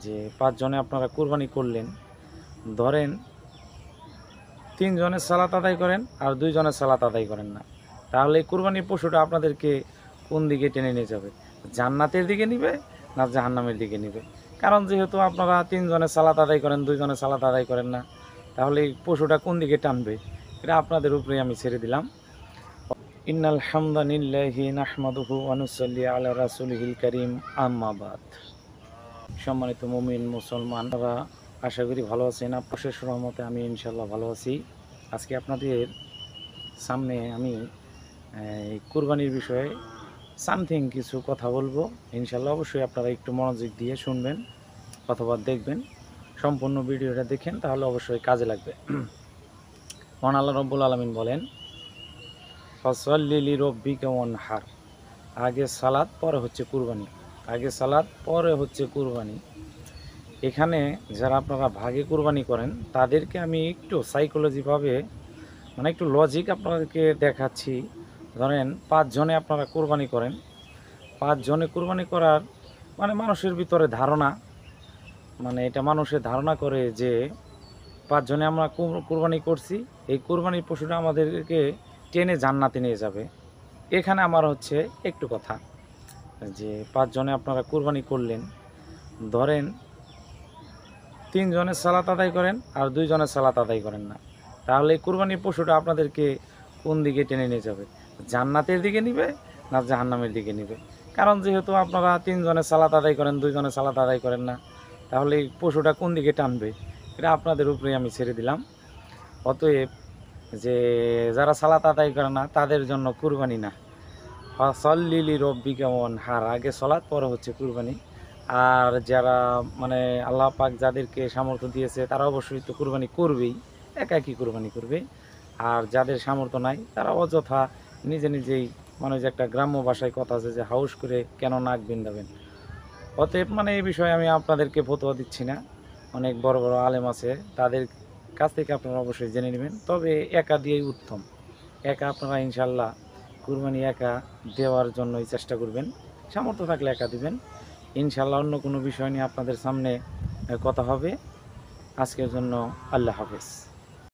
যে 5 জনে আপনারা কুরবানি করলেন, ধরেন 3 জনের সালাত আদায় করেন আর 2 জনের সালাত আদায় করেন না, তাহলে এই কুরবানির পশুটা আপনাদেরকে কোন দিকে টেনে নিয়ে যাবে? জান্নাতের দিকে নিবে না জাহান্নামের দিকে নিবে? কারণ যেহেতু আপনারা 3 জনের সালাত আদায় করেন, 2 জনের সালাত আদায় করেন না, তাহলে এই পশুটা কোন দিকে টানবে? এটা আপনাদের উপরেই আমি ছেড়ে দিলাম। ইন্নাল হামদালিল্লাহি নাহমাদুহু ওয়া নুসাল্লি আলা রাসূলিহিল কারীম, আম্মা বাদ। সম্মানিত মুমিন মুসলমান, আপনারা আশা করি ভালো আছেন। আপনাদের রহমতে আমি ইনশাল্লাহ ভালো আছি। আজকে আপনাদের সামনে আমি কুরবানির বিষয়ে সামথিং কিছু কথা বলবো। ইনশাল্লাহ অবশ্যই আপনারা একটু মনোযোগ দিয়ে শুনবেন অথবা দেখবেন, সম্পূর্ণ ভিডিওটা দেখেন, তাহলে অবশ্যই কাজে লাগবে। মহান আল্লাহ রব্বুল আলামিন বলেন, ফাসাল্লি লিরাব্বিকা ওয়ানহার। আগে সালাত, পরে হচ্ছে কুরবানি। আগে সালাত, পরে হচ্ছে কুরবানি। এখানে যারা আপনারা ভাগে কুরবানি করেন তাদেরকে আমি একটু সাইকোলজিভাবে, মানে একটু লজিক আপনাদেরকে দেখাচ্ছি। ধরেন 5 জনে আপনারা কুরবানি করেন, 5 জনে কুরবানি করার মানে মানুষের ভিতরে ধারণা, মানে এটা মানুষের ধারণা করে যে 5 জনে আমরা কুরবানি করছি, এই কুরবানির পশুটা আমাদেরকে টেনে জান্নাতে নিয়ে যাবে। এখানে আমার হচ্ছে একটু কথা, যে 5 জনে আপনারা কুরবানি করলেন, ধরেন 3 জনের সালাত আদায় করেন আর 2 জনের সালাত আদায় করেন না, তাহলে এই কুরবানির পশুটা আপনাদেরকে কোন দিকে টেনে নিয়ে যাবে? জান্নাতের দিকে নিবে না জাহান্নামের দিকে নিবে? কারণ যেহেতু আপনারা 3 জনের সালাত আদায় করেন, 2 জনের সালাত আদায় করেন না, তাহলে এই পশুটা কোন দিকে টানবে? এটা আপনাদের উপরেই আমি ছেড়ে দিলাম। অতএব যে যারা সালাত আদায় করে না তাদের জন্য কুরবানি না। ফাসাল্লি লিরাব্বিকা ওয়ানহার, আগে সালাত, পরে হচ্ছে কুরবানি। আর যারা মানে আল্লাহ পাক যাদেরকে সামর্থ্য দিয়েছে তারা অবশ্যই তো কুরবানি করবেই, একাকী কুরবানি করবে। আর যাদের সামর্থ্য নাই তারা অযথা নিজে নিজেই, মানে যে একটা গ্রাম্য ভাষায় কথা আছে যে হাউস করে কেন নাক বিন্দাবেন। অতএব মানে এই বিষয়ে আমি আপনাদেরকে ফতোয়া দিচ্ছি না, অনেক বড় বড় আলেম আছে, তাদের কাছ থেকে আপনারা অবশ্যই জেনে নেবেন। তবে একা দিয়েই উত্তম। একা আপনারা ইনশাল্লাহ কুরবানি একা দেওয়ার জন্যই চেষ্টা করবেন, সামর্থ্য থাকলে একা দিবেন। ইনশাল্লাহ অন্য কোনো বিষয় নিয়ে আপনাদের সামনে কথা হবে। আজকের জন্য আল্লাহ হাফেজ।